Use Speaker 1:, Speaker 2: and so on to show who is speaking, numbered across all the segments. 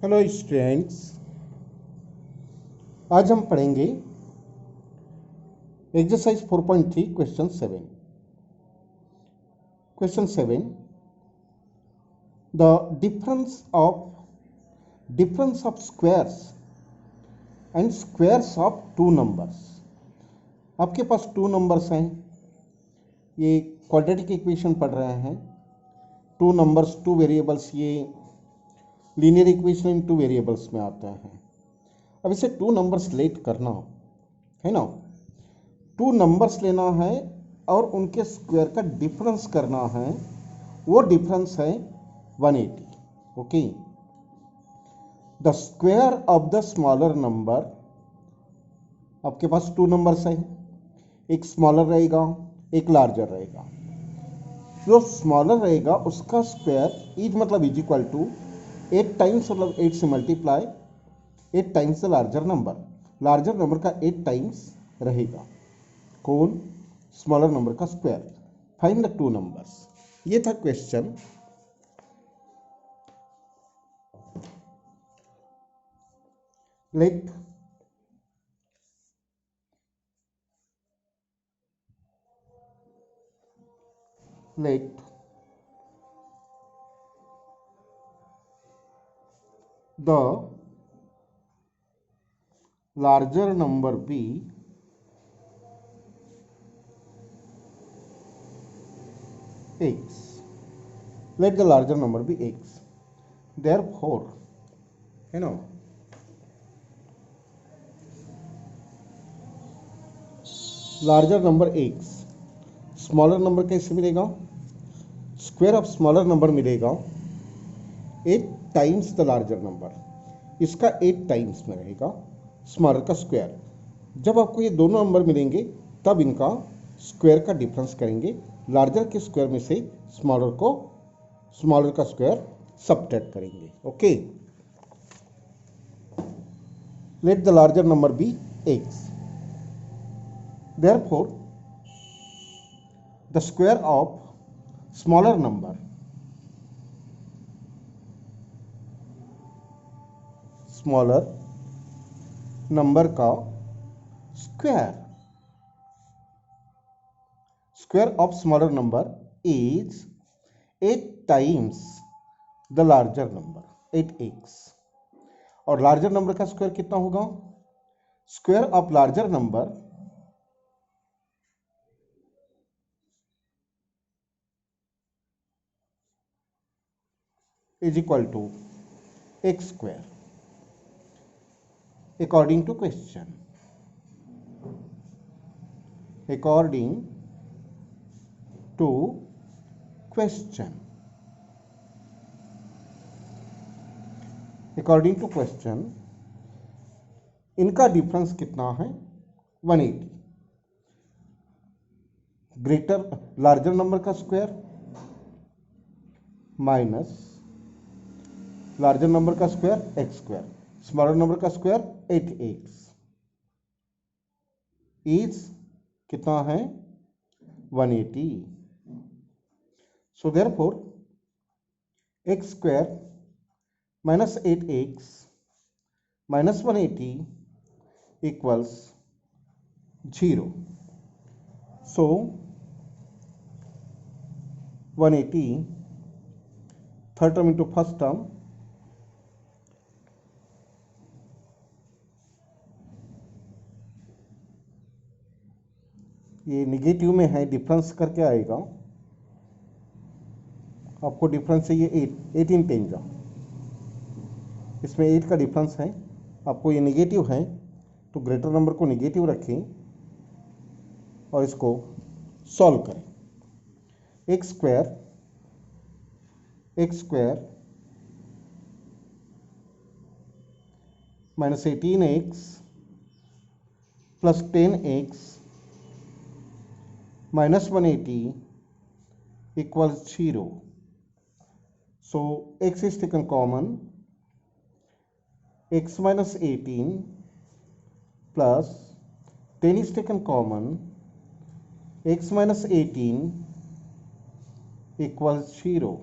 Speaker 1: Hello students, आज हम पढ़ेंगे exercise 4.3 question 7। Question 7, the difference of squares and squares of two numbers. आपके पास two numbers हैं, ये क्वाड्रेटिक इक्वेशन पढ़ रहे हैं। टू नंबर्स, टू वेरिएबल्स, ये linear equation in two variables में आता है। अब इसे टू नंबर्स लेट करना है ना, टू नंबर्स लेना है और उनके स्क्वायर का डिफरेंस करना है। वो डिफरेंस है 180। Okay, the square of the smaller number. आपके पास टू नंबर्स हैं, एक स्मॉलर रहेगा, एक लार्जर रहेगा। जो स्मॉलर रहेगा उसका square is equal to 8 times, मतलब 8 से multiply 8 times the larger number का 8 टाइम्स रहेगा। कौन? स्मॉलर नंबर का square. Find the two numbers. ये था question. Let the larger number be x. Let the larger number be x. Therefore, you know, larger number x, smaller number कैसे मिलेगा? Square of smaller number मिलेगा 8 times the larger number. इसका 8 times में रहेगा smaller का square. जब आपको ये दोनों नंबर मिलेंगे तब इनका स्क्वायर का डिफरेंस करेंगे। लार्जर के स्क्वायर में से स्मॉलर का स्क्वायर सबट्रैक्ट करेंगे। Okay, let the larger number be x. Therefore, the square of smaller number का square of smaller number is 8 times the larger number, 8x। और लार्जर नंबर का square कितना होगा? Square of larger number is equal to x square according to question. According to question according to question इनका difference कितना है? 180। Larger number का square minus larger number का square x square, smaller number का square 8x is कितना है? 180। So therefore x square minus 8x minus 180 equals 0। सो 180 third term into first term, ये negative में है, डिफरेंस करके आएगा। आपको डिफरेंस चाहिए 8, 18 10 जा, इसमें 8 का डिफरेंस है। आपको ये निगेटिव है तो ग्रेटर नंबर को निगेटिव रखें और इसको सॉल्व करें। X square minus 18x plus 10x minus 180 equals 0. So x is taken common, x minus 18 plus 10 is taken common, x minus 18 equals 0.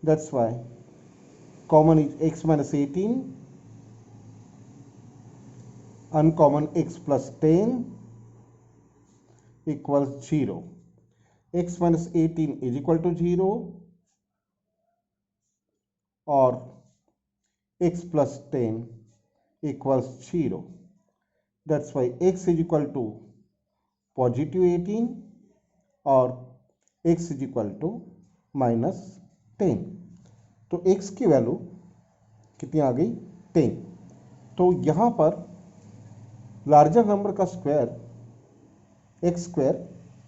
Speaker 1: That's why common is x minus 18, uncommon x plus 10 equal 0. x minus 18 is equal to 0 और x plus 10 equals 0. That's why x is equal to positive 18 और x is equal to minus 10. तो x की value कितनी आ गई? 10. तो यहाँ पर larger number का स्क्वायर x स्क्वायर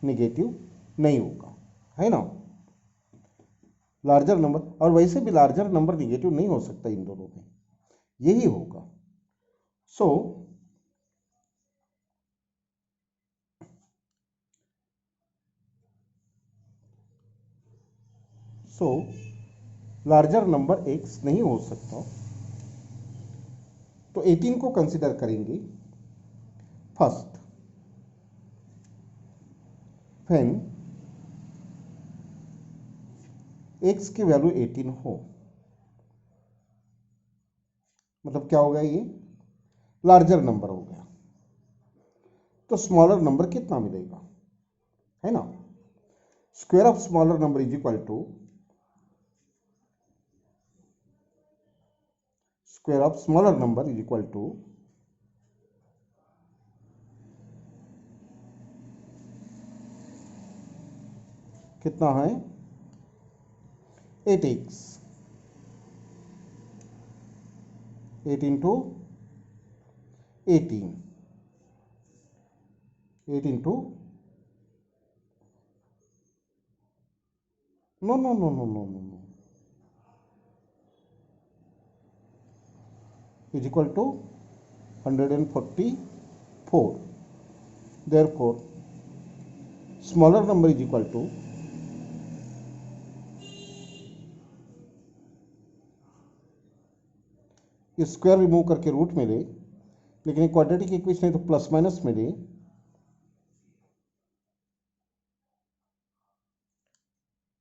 Speaker 1: निगेटिव नहीं होगा, है ना. लार्जर नंबर, और वैसे भी लार्जर नंबर निगेटिव नहीं हो सकता इन दोनों में, यही होगा. सो लार्जर नंबर x नहीं हो सकता. तो 18 को कंसिडर करेंगे फर्स्ट. व्हेन x की वैल्यू 18 हो, मतलब क्या हो गया? ये लार्जर नंबर हो गया. तो स्मॉलर नंबर कितना मिलेगा, है ना. Square of smaller number is equal to square of smaller number is equal to कितना है? 8x. 8 into 18, 8 into no no no no no no no is equal to 144. Therefore, smaller number is equal to square remove करके root में ले, लेकिन quadratic equation है तो plus minus में ले.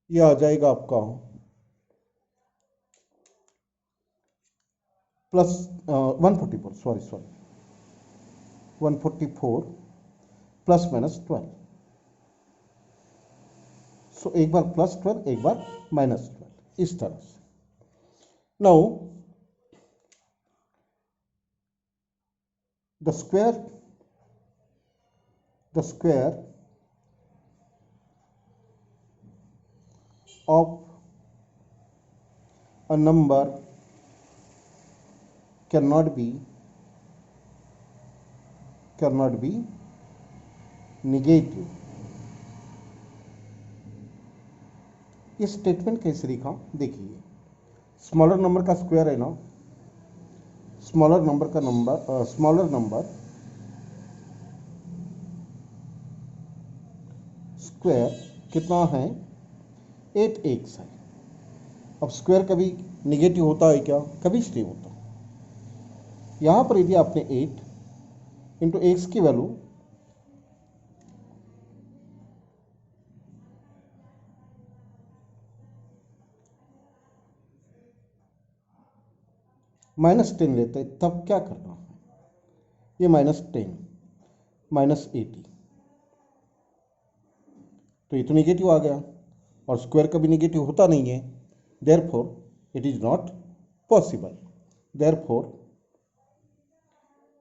Speaker 1: ये आ जाएगा आपका प्लस 144, सॉरी 144 प्लस माइनस 12. सो एक बार प्लस 12, एक बार माइनस 12, इस तरह से. Now the square of a number cannot be negative. ये स्टेटमेंट कैसे लिखा देखिए. स्मॉलर नंबर का स्क्वायर है ना, स्मॉलर नंबर स्क्वायर कितना है? 8x है. अब स्क्वायर कभी निगेटिव होता है क्या? कभी नहीं होता. यहां पर यदि आपने 8 इंटू एक्स की वैल्यू -10 लेते हैं, तब क्या करना है? ये -10 -80, तो ये तो निगेटिव आ गया, और स्क्वायर कभी निगेटिव होता नहीं है. Therefore it is not possible. Therefore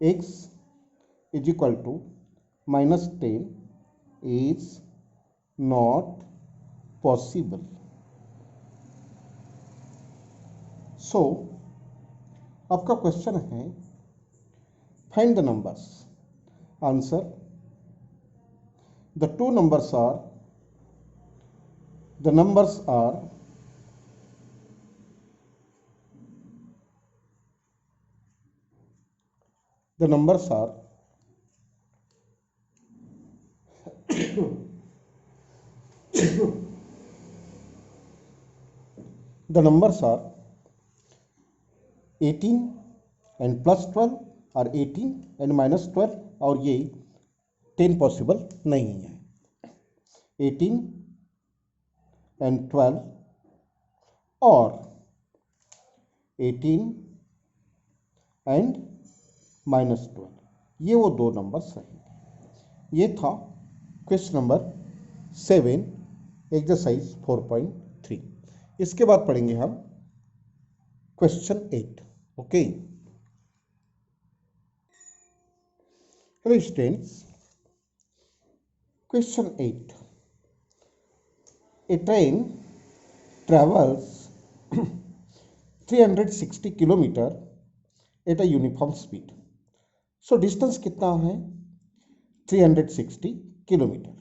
Speaker 1: x is equal to -10 is not possible. So आपका क्वेश्चन है find the numbers. Answer, the two numbers are the numbers are the numbers are the numbers are 18 and plus 12 और 18 and minus 12, और ये 10 possible नहीं है. 18 and 12 और 18 and -12, ये वो दो नंबर सही। ये था क्वेश्चन नंबर 7 एक्सरसाइज 4.3। इसके बाद पढ़ेंगे हम question 8। Okay, hello students, question 8। A train travels 360 kilometre at a uniform speed. So distance कितना है? 360 किलोमीटर,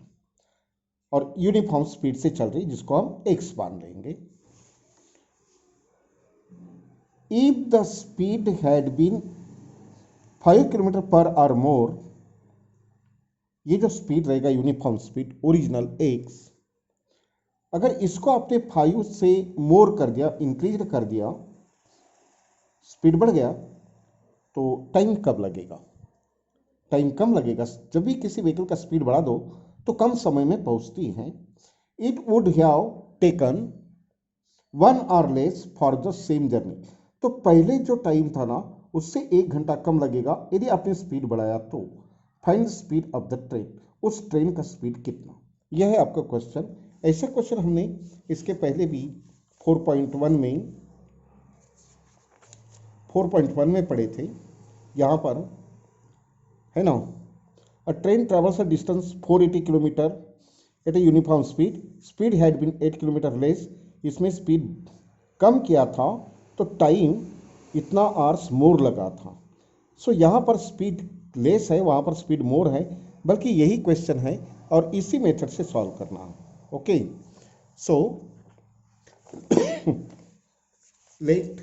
Speaker 1: और यूनिफॉर्म स्पीड से चल रही, जिसको हम x मान लेंगे। If the speed had been 5 kilometre per hour more, ये जो स्पीड रहेगा यूनिफॉर्म स्पीड ओरिजिनल x, अगर इसको आपने 5 से मोर कर दिया, इंक्रीज कर दिया, स्पीड बढ़ गया, तो टाइम कब लगेगा? टाइम कम लगेगा। जब भी किसी व्हीकल का स्पीड बढ़ा दो तो कम समय में पहुंचती है। It would have taken 1 our less for the same journey. तो पहले जो टाइम था ना, उससे 1 घंटा कम लगेगा यदि आपने स्पीड बढ़ाया तो। Find speed of the train, उस ट्रेन का स्पीड कितना। यह है आपका क्वेश्चन। ऐसे क्वेश्चन हमने इसके पहले भी 4.1 में पढ़े थे। यहाँ पर है ना, a train travels a distance 480 kilometre at a uniform speed, speed had been 8 kilometre less. इसमें स्पीड कम किया था तो टाइम इतना आवर्स मोर लगा था। सो यहाँ पर स्पीड लेस है, वहाँ पर स्पीड मोर है, बल्कि यही क्वेश्चन है और इसी मेथड से सॉल्व करना है। Okay, so let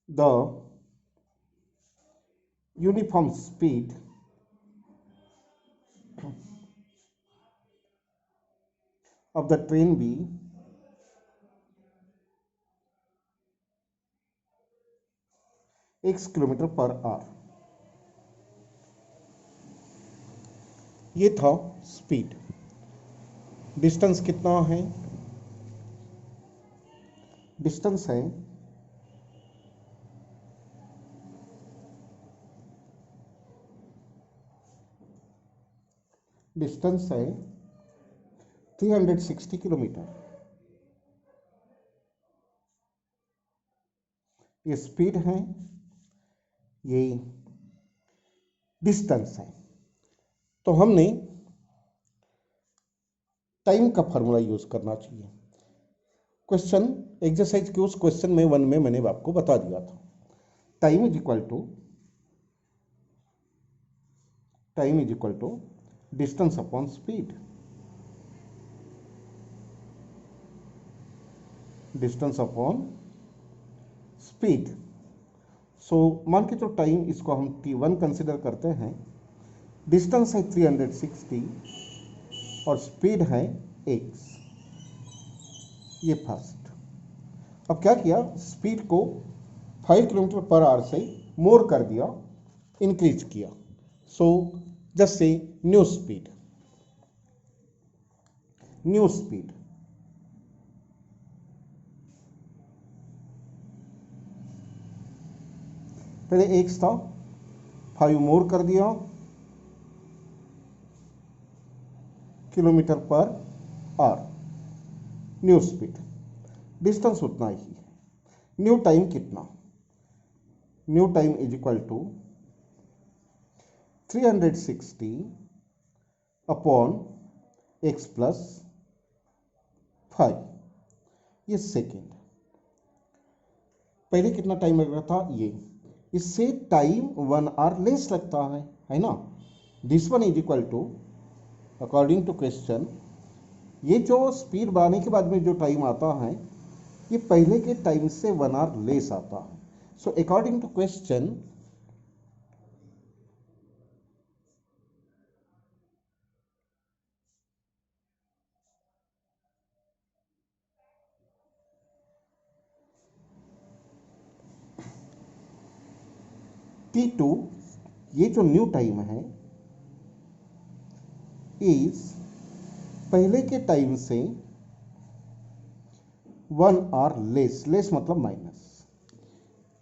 Speaker 1: the uniform speed of the train be x kilometre per our. ये था स्पीड। डिस्टेंस कितना है? डिस्टेंस है डिस्टेंस है 360 किलोमीटर। ये स्पीड है, ये डिस्टेंस है। तो हमने टाइम का फॉर्मूला यूज करना चाहिए। क्वेश्चन एक्सरसाइज के उस क्वेश्चन में 1 में मैंने आपको बता दिया था। Time is equal to distance upon speed. Distance upon speed. So मान के जो टाइम, इसको हम t1 कंसिडर करते हैं। डिस्टेंस है 360 और स्पीड है x। ये फर्स्ट। अब क्या किया, स्पीड को 5 किलोमीटर पर आवर से मोर कर दिया, इंक्रीज किया। So just say new speed. पहले x था, 5 मोर कर दिया kilometre per our, new speed. Distance उतना ही है। न्यू टाइम कितना? New time is equal to 360 upon x plus 5। ये सेकेंड। पहले कितना टाइम लग रहा था? ये, इससे टाइम 1 आवर लेस लगता है ना। This one is equal to, according to question, ये जो स्पीड बढ़ाने के बाद में जो टाइम आता है, ये पहले के टाइम से 1 आवर लेस आता है। So according to question, T2, ये जो न्यू टाइम है, इज पहले के टाइम से 1 आर लेस, लेस मतलब माइनस।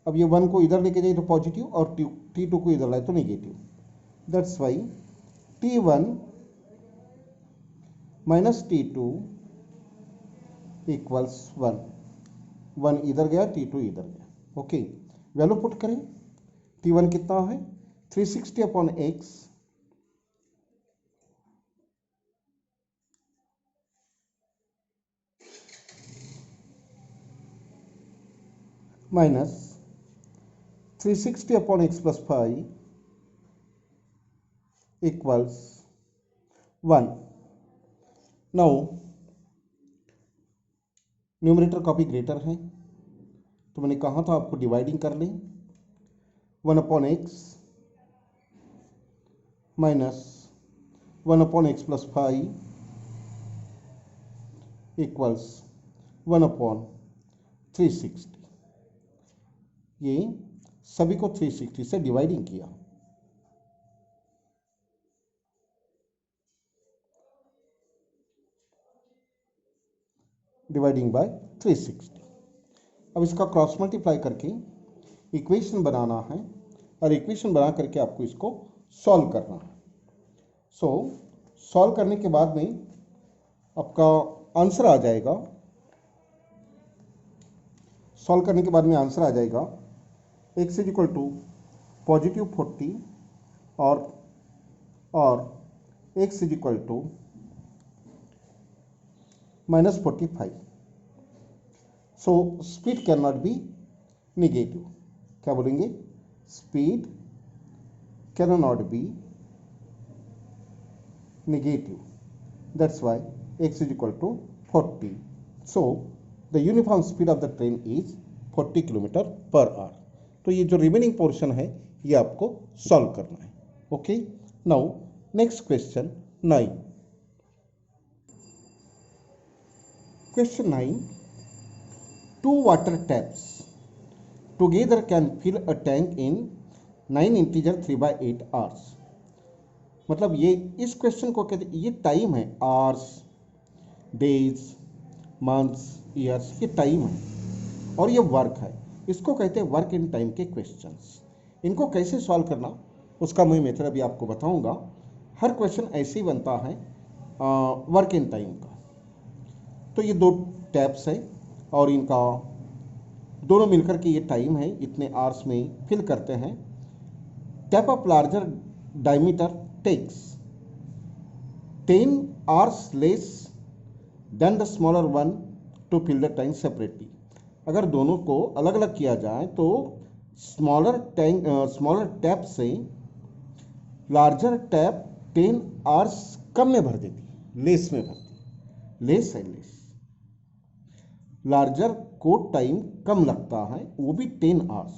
Speaker 1: अब ये 1 को इधर लेके जाए तो पॉजिटिव और T2 को इधर लाए तो negative. That's why T1 minus T2 equals 1। 1 इधर गया, T2 इधर गया। ओके, वैल्यू पुट करें। T1 कितना है 360 upon x minus 360 upon x plus 5 equals 1। Now numerator काफी ग्रेटर है तो मैंने कहा था आपको डिवाइडिंग कर लें। 1 upon x minus 1 upon x plus 5 equals 1 upon 360। ये सभी को 360 से डिवाइडिंग किया। Dividing by 360। अब इसका क्रॉस मल्टीप्लाई करके इक्वेशन बनाना है और इक्वेशन बना करके आपको इसको सॉल्व करना है। सो सॉल्व करने के बाद में आपका आंसर आ जाएगा। सॉल्व करने के बाद में आंसर आ जाएगा x is equal to positive 40 और x is equal to minus 45। So speed can not be negative. क्या बोलेंगे? Speed can not be negative. That's why x is equal to 40. So the uniform speed of the train is 40 kilometre per our. तो ये जो remaining portion है ये आपको solve करना है। Okay, now next question 9। Question 9, 2 water taps together can fill a tank in 9 integer 3/8 hours। मतलब ये इस क्वेश्चन को कहते, ये टाइम है, आवर्स, डेज, मंथ्स, ईयर्स, ये टाइम है और ये वर्क है। इसको कहते हैं वर्क इन टाइम के क्वेश्चंस। इनको कैसे सॉल्व करना उसका मैं मेथड अभी आपको बताऊंगा। हर क्वेश्चन ऐसे ही बनता है वर्क इन टाइम का। तो ये 2 टैप्स है और इनका दोनों मिलकर के ये टाइम है, इतने आवर्स में फिल करते हैं। Tap of larger diameter takes 10 hours less than the smaller one to fill the tank separately। अगर दोनों को अलग अलग किया जाए तो स्मॉलर टैप से लार्जर टैप 10 आवर्स कम में भर देती है, लेस में भरती, लेस है लेस। लार्जर को टाइम कम लगता है, वो भी 10 hours.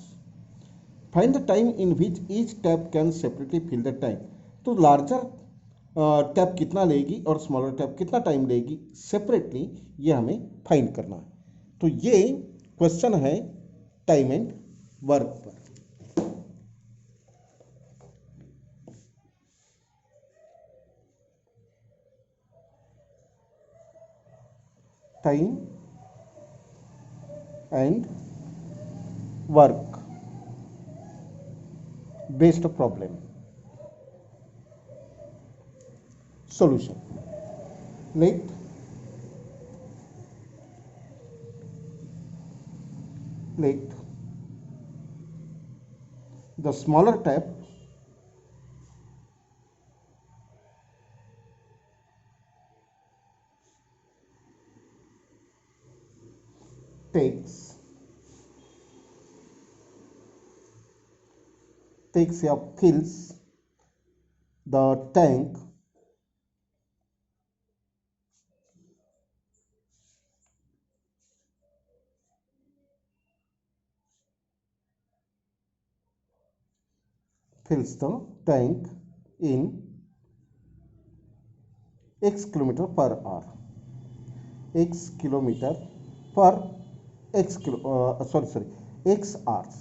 Speaker 1: Find the time in which each tap can separately fill the tank. तो लार्जर टैप कितना लेगी और स्मॉलर टैप कितना टाइम लेगी सेपरेटली, ये हमें फाइंड करना है। तो ये क्वेश्चन है टाइम एंड वर्क पर। Time and work based problem. Solution. Let the smaller tap takes या fills the tank in x kilometre per hour. x kilometre per x hours.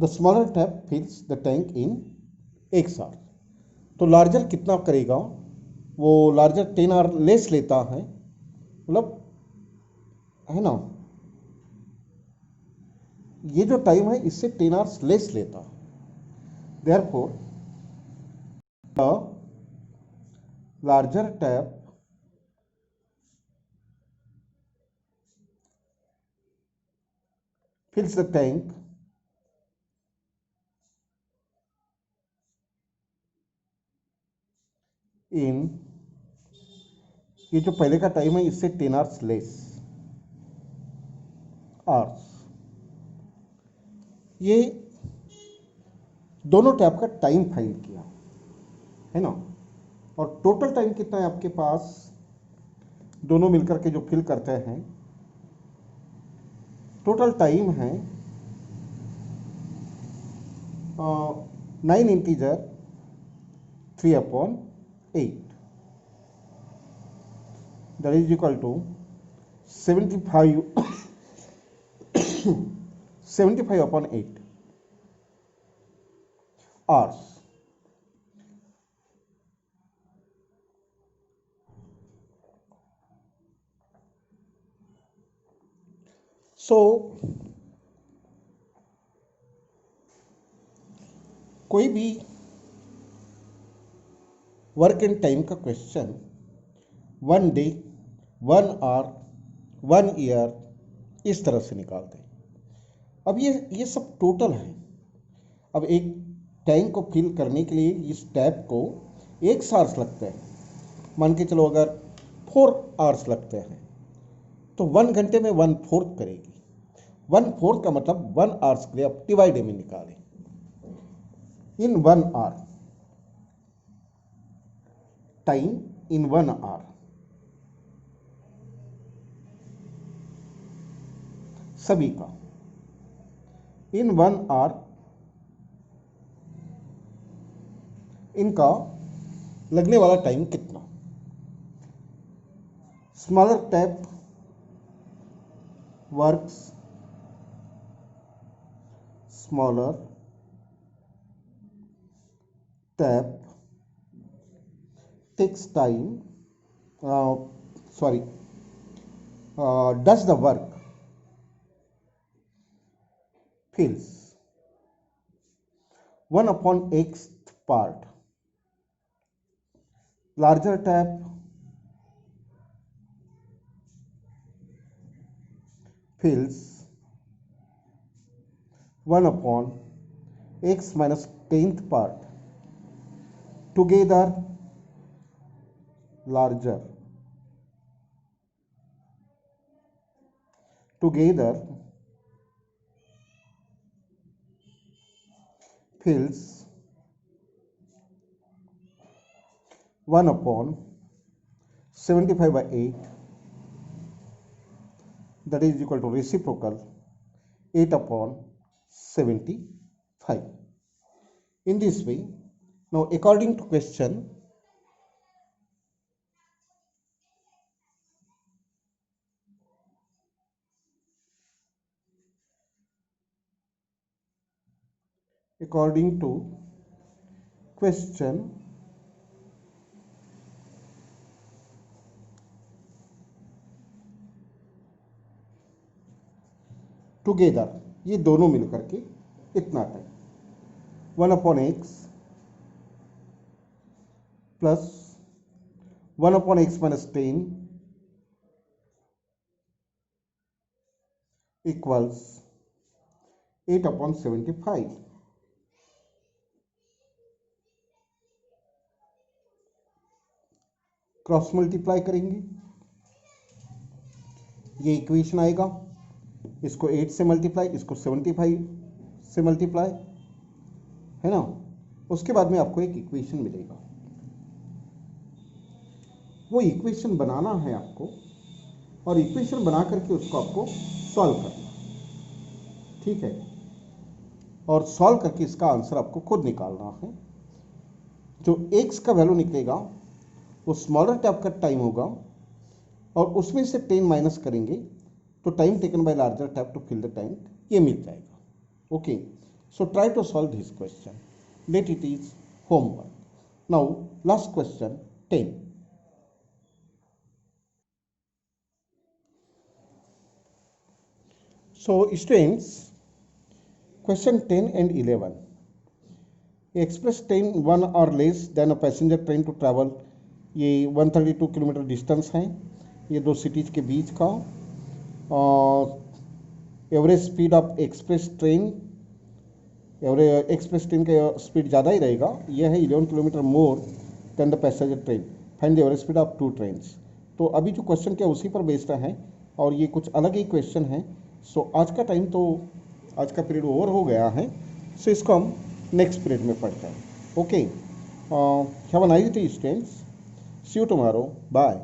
Speaker 1: The smaller tap fills the tank in 1 hour. तो larger कितना करेगा, वो larger 10 our less लेता है, मतलब है ना, ये जो टाइम है इससे 10 आवर्स लेस लेता है। Therefore the larger tap fills the tank in, ये जो पहले का टाइम है इससे 10 आवर्स लेस आवर्स। ये दोनों टैप का टाइम फाइंड किया, है ना, और टोटल टाइम कितना है आपके पास, दोनों मिलकर के जो फिल करते हैं, टोटल टाइम है 9 integer 3/8, that is equal to 75/8 hours. So कोई भी वर्क एंड टाइम का क्वेश्चन 1 डे, 1 आवर, 1 ईयर इस तरह से निकालते हैं। अब ये सब टोटल है। अब एक टैंक को फिल करने के लिए इस टैप को 1 आवर्स लगते हैं, मान के चलो अगर 4 आवर्स लगते हैं तो 1 घंटे में 1/4 करेगी। 1/4 का मतलब 1 आवर्स के लिए आप डिवाइड में निकालें। इन 1 आवर, टाइम इन 1 आवर, सभी का इन 1 आवर, इनका लगने वाला टाइम कितना। Smaller tap works, smaller tap takes time, does the work, fills 1/x part. Larger tap fills 1/x minus 10th part. Together larger, together fills 1/75/8, that is equal to reciprocal 8/75. In this way, now according to question, according to question, together, ये दोनों मिलकर के इतना time 1/x plus 1/x minus 10 equals 8/75. Cross multiply करेंगे, ये equation आएगा, इसको 8 से मल्टीप्लाई, इसको 75 से मल्टीप्लाई, है ना। उसके बाद में आपको एक इक्वेशन मिलेगा, वो इक्वेशन बनाना है आपको, और इक्वेशन बना करके उसको आपको सॉल्व करना, ठीक है, और सॉल्व करके इसका आंसर आपको खुद निकालना है। जो x का वैल्यू निकलेगा वो स्मॉलर टैप का टाइम होगा, और उसमें से 10 माइनस करेंगे तो time taken by larger tap to fill the tank ये मिल जाएगा। Okay, So try to solve this question. Let it is homework. Now last question 10. So students, question 10 and 11. Express train one hour less than a passenger train to travel, ये 132 kilometre distance है, ये दो cities के बीच का। Average speed of express train, express train का speed ज़्यादा ही रहेगा, यह है 11 kilometre more than the passenger train, find the average speed of two trains. तो अभी जो क्वेश्चन क्या उसी पर बेस्ड है और ये कुछ अलग ही क्वेश्चन है। सो आज का टाइम तो आज का पीरियड ओवर हो गया है, सो इसको हम नेक्स्ट पीरियड में पढ़ते हैं। Okay, have a nice day students, see you tomorrow, bye.